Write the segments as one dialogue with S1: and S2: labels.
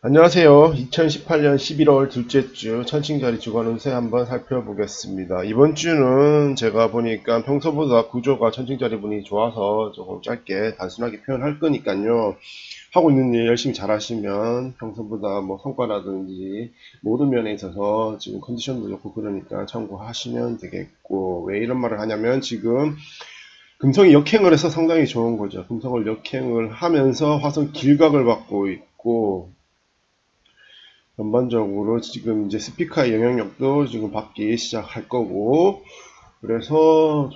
S1: 안녕하세요. 2018년 11월 둘째 주 천칭자리 주간 운세 한번 살펴보겠습니다. 이번 주는 제가 보니까 평소보다 구조가 천칭자리 분이 좋아서 조금 짧게 단순하게 표현할 거니까요. 하고 있는 일 열심히 잘 하시면 평소보다 뭐 성과라든지 모든 면에 있어서 지금 컨디션도 좋고 그러니까 참고하시면 되겠고, 왜 이런 말을 하냐면 지금 금성이 역행을 해서 상당히 좋은 거죠. 금성을 역행을 하면서 화성 길각을 받고 있고, 전반적으로 지금 이제 스피커의 영향력도 지금 받기 시작할 거고, 그래서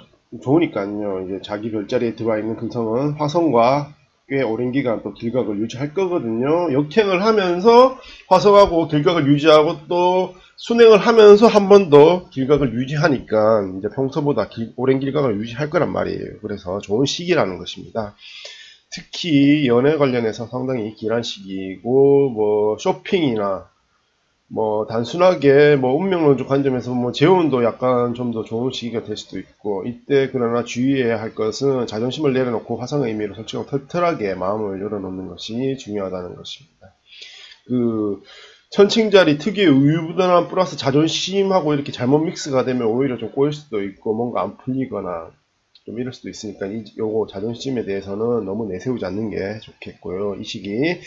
S1: 좋으니까요. 이제 자기 별자리에 들어와 있는 금성은 화성과 꽤 오랜 기간 또 길각을 유지할 거거든요. 역행을 하면서 화성하고 길각을 유지하고 또 순행을 하면서 한 번 더 길각을 유지하니까 이제 평소보다 오랜 길각을 유지할 거란 말이에요. 그래서 좋은 시기라는 것입니다. 특히 연애 관련해서 상당히 길한 시기이고, 뭐 쇼핑이나 뭐 단순하게 뭐 운명론적 관점에서 뭐 재혼도 약간 좀 더 좋은 시기가 될 수도 있고, 이때 그러나 주의해야 할 것은 자존심을 내려놓고 화성의 의미로 솔직하고 털털하게 마음을 열어놓는 것이 중요하다는 것입니다. 그 천칭자리 특유의 우유부단함 플러스 자존심하고 이렇게 잘못 믹스가 되면 오히려 좀 꼬일 수도 있고 뭔가 안 풀리거나 좀 이럴 수도 있으니까 요거 자존심에 대해서는 너무 내세우지 않는 게 좋겠고요. 이 시기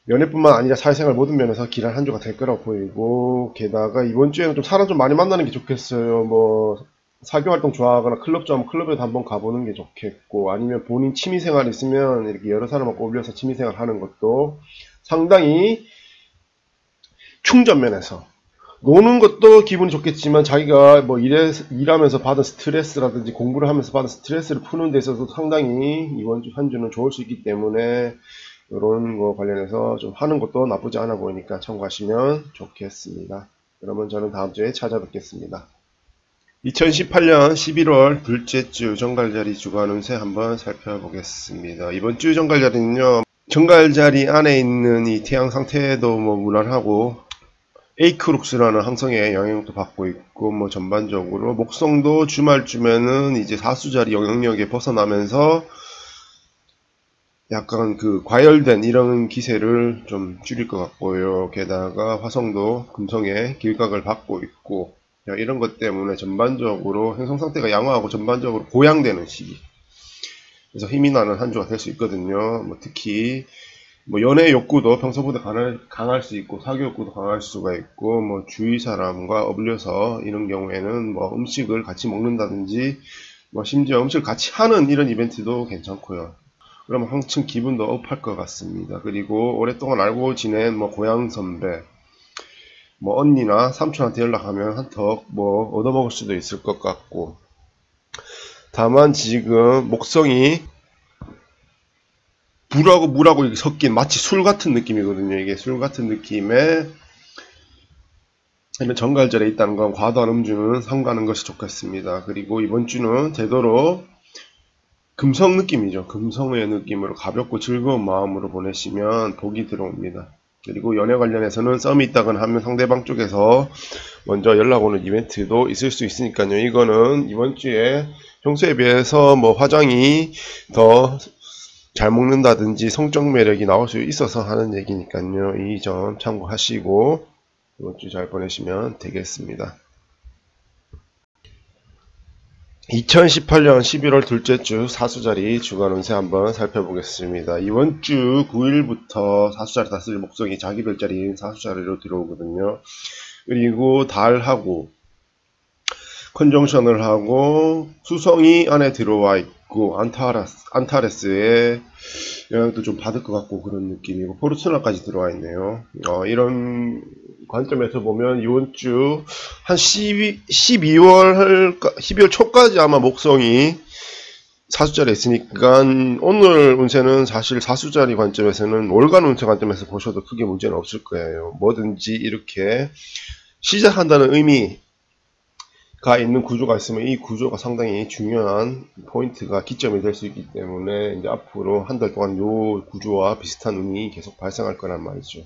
S1: 연애뿐만 아니라 사회생활 모든 면에서 길한 한 주가 될 거라고 보이고, 게다가 이번 주에는 좀 사람 좀 많이 만나는 게 좋겠어요. 뭐 사교활동 좋아하거나 클럽 좋아하면 클럽에도 한번 가보는 게 좋겠고, 아니면 본인 취미생활 있으면 이렇게 여러 사람하고 어울려서 취미생활 하는 것도 상당히 충전면에서 노는 것도 기분이 좋겠지만, 자기가 뭐 일하면서 받은 스트레스라든지 공부를 하면서 받은 스트레스를 푸는 데 있어서 상당히 이번 주 한 주는 좋을 수 있기 때문에 이런 거 관련해서 좀 하는 것도 나쁘지 않아 보이니까 참고하시면 좋겠습니다. 그러면 저는 다음 주에 찾아뵙겠습니다. 2018년 11월 둘째 주 정갈자리 주간 운세 한번 살펴보겠습니다. 이번 주 정갈자리는요, 정갈자리 안에 있는 이 태양 상태도 뭐 무난하고 에이크룩스라는 항성의 영향도 받고 있고, 뭐 전반적으로 목성도 주말쯤에는 이제 사수자리 영향력에 벗어나면서 약간 그 과열된 이런 기세를 좀 줄일 것 같고요. 게다가 화성도 금성의 길각을 받고 있고, 이런 것 때문에 전반적으로 행성 상태가 양호하고 전반적으로 고양되는 시기, 그래서 힘이 나는 한 주가 될 수 있거든요. 뭐 특히 뭐 연애 욕구도 평소보다 강할 수 있고, 사교 욕구도 강할 수가 있고, 뭐 주위 사람과 어울려서 이런 경우에는 뭐 음식을 같이 먹는다든지, 뭐 심지어 음식을 같이 하는 이런 이벤트도 괜찮고요. 그러면 한층 기분도 업할 것 같습니다. 그리고 오랫동안 알고 지낸 뭐 고향 선배, 뭐 언니나 삼촌한테 연락하면 한턱 뭐 얻어먹을 수도 있을 것 같고, 다만 지금 목성이 불하고 물하고 이렇게 섞인 마치 술 같은 느낌이거든요. 이게 술 같은 느낌의 이런 정갈절에 있다는 건 과도한 음주는 삼가는 것이 좋겠습니다. 그리고 이번 주는 되도록 금성 느낌이죠. 금성의 느낌으로 가볍고 즐거운 마음으로 보내시면 복이 들어옵니다. 그리고 연애 관련해서는 썸이 있다거나 하면 상대방 쪽에서 먼저 연락 오는 이벤트도 있을 수 있으니까요. 이거는 이번 주에 평소에 비해서 뭐 화장이 더 잘 먹는다든지 성적 매력이 나올 수 있어서 하는 얘기니까요. 이 점 참고하시고 이번 주 잘 보내시면 되겠습니다. 2018년 11월 둘째 주 사수자리 주간 운세 한번 살펴보겠습니다. 이번 주 9일부터 사수자리 다스릴 목성이 자기 별자리인 사수자리로 들어오거든요. 그리고 달하고 컨정션을 하고 수성이 안에 들어와 있고 안타레스의 영향도 좀 받을 것 같고 그런 느낌이고, 포르투나까지 들어와 있네요. 이런 관점에서 보면 이번 주 한 12월 초까지 아마 목성이 사수자리에 있으니까 오늘 운세는 사실 사수자리 관점에서는 월간 운세 관점에서 보셔도 크게 문제는 없을 거예요. 뭐든지 이렇게 시작한다는 의미가 있는 구조가 있으면 이 구조가 상당히 중요한 포인트가 기점이 될 수 있기 때문에 이제 앞으로 한 달 동안 이 구조와 비슷한 운이 계속 발생할 거란 말이죠.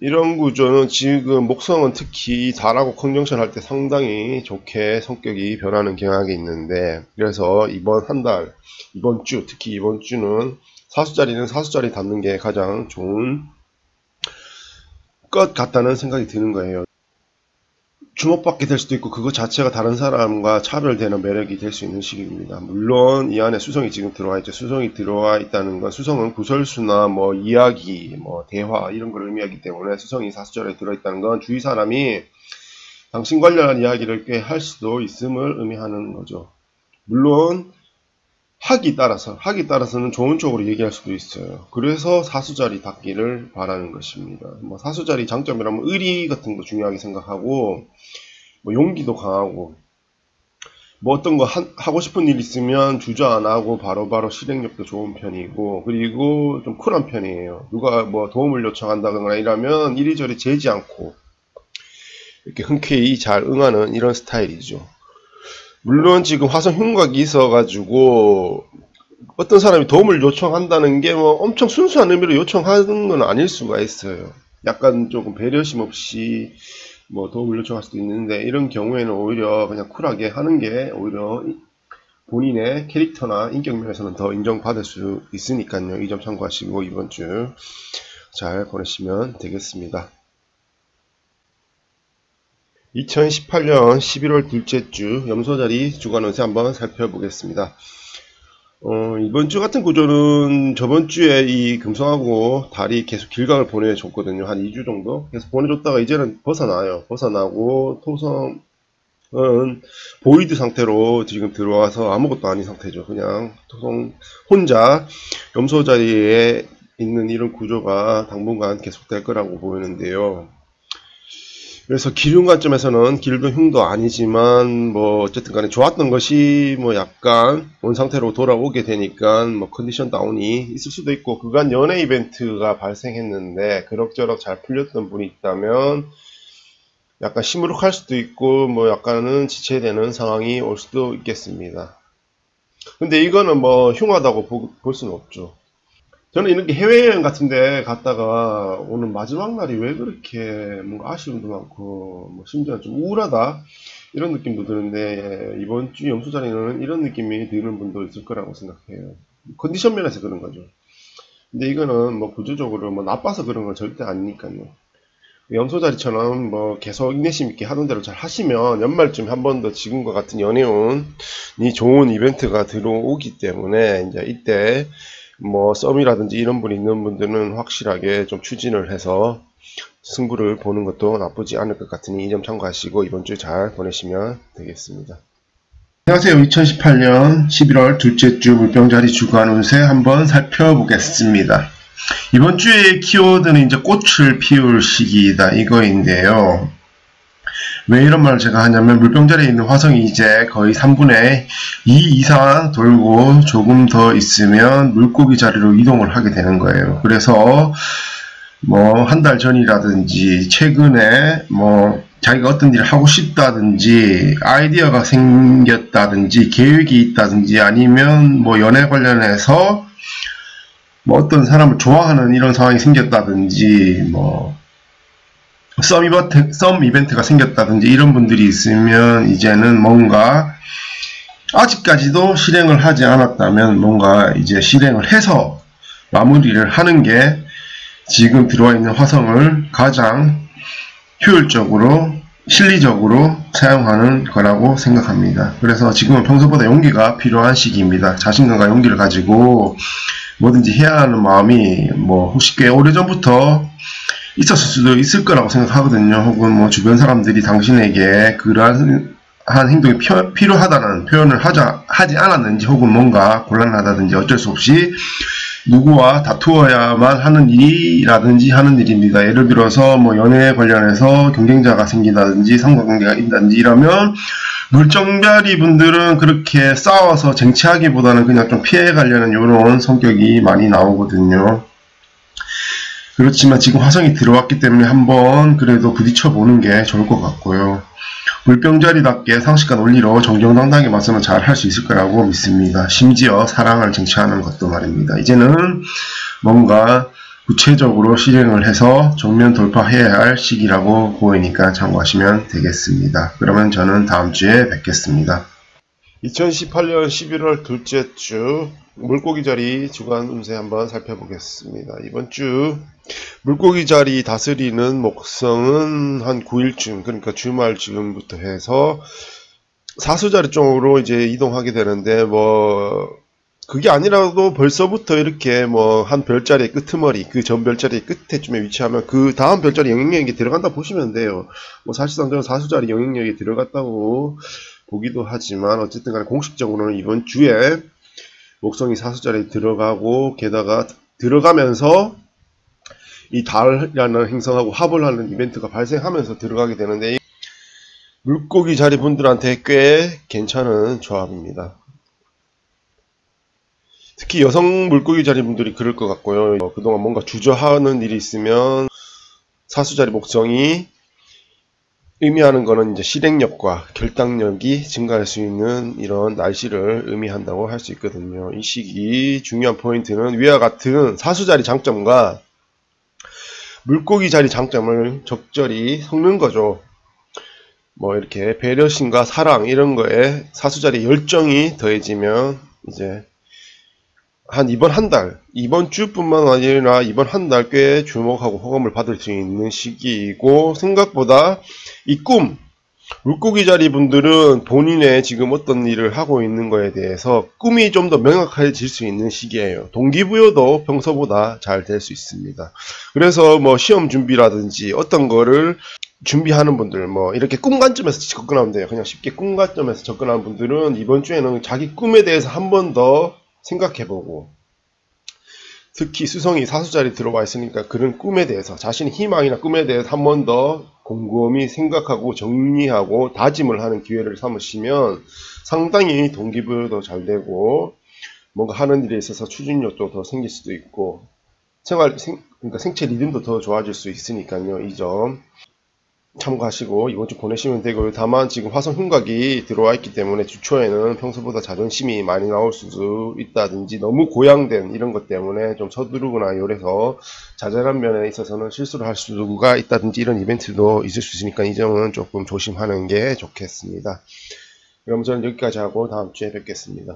S1: 이런 구조는 지금 목성은 특히 달하고 컨정션 할 때 상당히 좋게 성격이 변하는 경향이 있는데, 그래서 이번 한 달, 이번 주, 특히 이번 주는 사수자리는 사수자리 닿는 게 가장 좋은 것 같다는 생각이 드는 거예요. 주목받게 될 수도 있고 그것 자체가 다른 사람과 차별되는 매력이 될 수 있는 시기입니다. 물론 이 안에 수성이 지금 들어와 있죠. 수성이 들어와 있다는 건 수성은 구설수나 뭐 이야기, 뭐 대화 이런 걸 의미하기 때문에 수성이 사수절에 들어있다는 건 주위 사람이 당신 관련한 이야기를 꽤 할 수도 있음을 의미하는 거죠. 물론 학이 따라서는 좋은 쪽으로 얘기할 수도 있어요. 그래서 사수자리 닿기를 바라는 것입니다. 뭐 사수자리 장점이라면 의리 같은 거 중요하게 생각하고, 뭐 용기도 강하고, 뭐 어떤 거 하고 싶은 일 있으면 주저 안 하고 바로바로 실행력도 좋은 편이고, 그리고 좀 쿨한 편이에요. 누가 뭐 도움을 요청한다거나 이러면 이리저리 재지 않고 이렇게 흔쾌히 잘 응하는 이런 스타일이죠. 물론 지금 화성 흉곽이 있어가지고 어떤 사람이 도움을 요청한다는 게 뭐 엄청 순수한 의미로 요청하는 건 아닐 수가 있어요. 약간 조금 배려심 없이 뭐 도움을 요청할 수도 있는데 이런 경우에는 오히려 그냥 쿨하게 하는 게 오히려 본인의 캐릭터나 인격 면에서는 더 인정받을 수 있으니까요. 이 점 참고하시고 이번 주 잘 보내시면 되겠습니다. 2018년 11월 둘째 주 염소자리 주간운세 한번 살펴보겠습니다. 이번 주 같은 구조는 저번 주에 이 금성하고 달이 계속 길각을 보내줬거든요. 한 2주 정도 계속 보내줬다가 이제는 벗어나요. 벗어나고 토성은 보이드 상태로 지금 들어와서 아무것도 아닌 상태죠. 그냥 토성 혼자 염소자리에 있는 이런 구조가 당분간 계속될 거라고 보이는데요. 그래서 기륜 관점에서는 길도 흉도 아니지만 뭐 어쨌든 간에 좋았던 것이 뭐 약간 원상태로 돌아오게 되니까 뭐 컨디션 다운이 있을 수도 있고, 그간 연애 이벤트가 발생했는데 그럭저럭 잘 풀렸던 분이 있다면 약간 시무룩할 수도 있고 뭐 약간은 지체되는 상황이 올 수도 있겠습니다. 근데 이거는 뭐 흉하다고 볼 수는 없죠. 저는 이렇게 해외여행 같은데 갔다가 오늘 마지막 날이 왜 그렇게 뭔가 아쉬움도 많고 뭐 심지어 좀 우울하다 이런 느낌도 드는데, 이번 주 염소자리는 이런 느낌이 드는 분도 있을 거라고 생각해요. 컨디션 면에서 그런 거죠. 근데 이거는 뭐 구조적으로 뭐 나빠서 그런 건 절대 아니니까요. 염소자리처럼 뭐 계속 인내심 있게 하던 대로 잘 하시면 연말쯤 한 번 더 지금과 같은 연애운이 좋은 이벤트가 들어오기 때문에 이제 이때 뭐 썸이라든지 이런 분이 있는 분들은 확실하게 좀 추진을 해서 승부를 보는 것도 나쁘지 않을 것 같으니 이 점 참고하시고 이번 주 잘 보내시면 되겠습니다. 안녕하세요. 2018년 11월 둘째 주 물병자리 주간 운세 한번 살펴보겠습니다. 이번 주의 키워드는 이제 꽃을 피울 시기이다 이거인데요. 왜 이런 말을 제가 하냐면 물병자리에 있는 화성이 이제 거의 3분의 2 이상 돌고 조금 더 있으면 물고기 자리로 이동을 하게 되는 거예요. 그래서 뭐 한 달 전이라든지 최근에 뭐 자기가 어떤 일을 하고 싶다든지 아이디어가 생겼다든지 계획이 있다든지 아니면 뭐 연애 관련해서 뭐 어떤 사람을 좋아하는 이런 상황이 생겼다든지 뭐 썸 이벤트가 생겼다든지 이런 분들이 있으면 이제는 뭔가 아직까지도 실행을 하지 않았다면 뭔가 이제 실행을 해서 마무리를 하는 게 지금 들어와 있는 화성을 가장 효율적으로 실리적으로 사용하는 거라고 생각합니다. 그래서 지금은 평소보다 용기가 필요한 시기입니다. 자신감과 용기를 가지고 뭐든지 해야 하는 마음이 뭐 혹시 꽤 오래전부터 있었을 수도 있을 거라고 생각하거든요. 혹은 뭐 주변 사람들이 당신에게 그러한 행동이 필요하다는 표현을 하지 않았는지, 혹은 뭔가 곤란하다든지 어쩔 수 없이 누구와 다투어야만 하는 일이라든지 하는 일입니다. 예를 들어서 뭐 연애에 관련해서 경쟁자가 생긴다든지 삼각관계가 있다든지 이러면 물정자리 분들은 그렇게 싸워서 쟁취하기보다는 그냥 좀 피해가려는 이런 성격이 많이 나오거든요. 그렇지만 지금 화성이 들어왔기 때문에 한번 그래도 부딪혀 보는 게 좋을 것 같고요. 물병자리답게 상식과 논리로 정정당당하게 맞서면 잘 할 수 있을 거라고 믿습니다. 심지어 사랑을 쟁취하는 것도 말입니다. 이제는 뭔가 구체적으로 실행을 해서 정면 돌파해야 할 시기라고 보이니까 참고하시면 되겠습니다. 그러면 저는 다음 주에 뵙겠습니다. 2018년 11월 둘째 주 물고기 자리 주간 운세 한번 살펴보겠습니다. 이번 주 물고기 자리 다스리는 목성은 한 9일쯤, 그러니까 주말 지금부터 해서 사수자리 쪽으로 이제 이동하게 되는데, 그게 아니라도 벌써부터 이렇게 한 별자리의 끄트머리, 그 전 별자리의 끝에쯤에 위치하면 그 다음 별자리 영향력이 들어간다 보시면 돼요. 사실상 저는 사수자리 영향력이 들어갔다고 보기도 하지만, 어쨌든 간에 공식적으로는 이번 주에 목성이 사수자리에 들어가고, 게다가 들어가면서 이 달이라는 행성하고 합을 하는 이벤트가 발생하면서 들어가게 되는데, 물고기 자리 분들한테 꽤 괜찮은 조합입니다. 특히 여성 물고기 자리 분들이 그럴 것 같고요. 그동안 뭔가 주저하는 일이 있으면 사수자리 목성이 의미하는 거는 이제 실행력과 결단력이 증가할 수 있는 이런 날씨를 의미한다고 할 수 있거든요. 이 시기 중요한 포인트는 위와 같은 사수자리 장점과 물고기 자리 장점을 적절히 섞는 거죠. 이렇게 배려심과 사랑 이런 거에 사수자리 열정이 더해지면 이제 이번 주뿐만 아니라 이번 한 달 꽤 주목하고 호감을 받을 수 있는 시기이고, 생각보다 이 물고기 자리 분들은 본인의 지금 어떤 일을 하고 있는 거에 대해서 꿈이 좀 더 명확해질 수 있는 시기예요. 동기부여도 평소보다 잘 될 수 있습니다. 그래서 시험 준비라든지 어떤 거를 준비하는 분들, 이렇게 꿈 관점에서 접근하면 돼요. 그냥 쉽게 꿈 관점에서 접근하는 분들은 이번 주에는 자기 꿈에 대해서 한 번 더 생각해보고, 특히 수성이 사수자리 들어와 있으니까 그런 꿈에 대해서, 자신의 희망이나 꿈에 대해서 한 번 더 곰곰이 생각하고 정리하고 다짐을 하는 기회를 삼으시면 상당히 동기부여도 잘 되고, 뭔가 하는 일에 있어서 추진력도 더 생길 수도 있고, 그러니까 생체 리듬도 더 좋아질 수 있으니까요. 이 점 참고하시고 이번 주 보내시면 되고요. 다만 지금 화성 흉곽이 들어와 있기 때문에 주 초에는 평소보다 자존심이 많이 나올 수도 있다든지, 너무 고양된 이런 것 때문에 좀 서두르거나 이래서 자잘한 면에 있어서는 실수를 할 수가 있다든지 이런 이벤트도 있을 수 있으니까 이 점은 조금 조심하는 게 좋겠습니다. 그럼 저는 여기까지 하고 다음 주에 뵙겠습니다.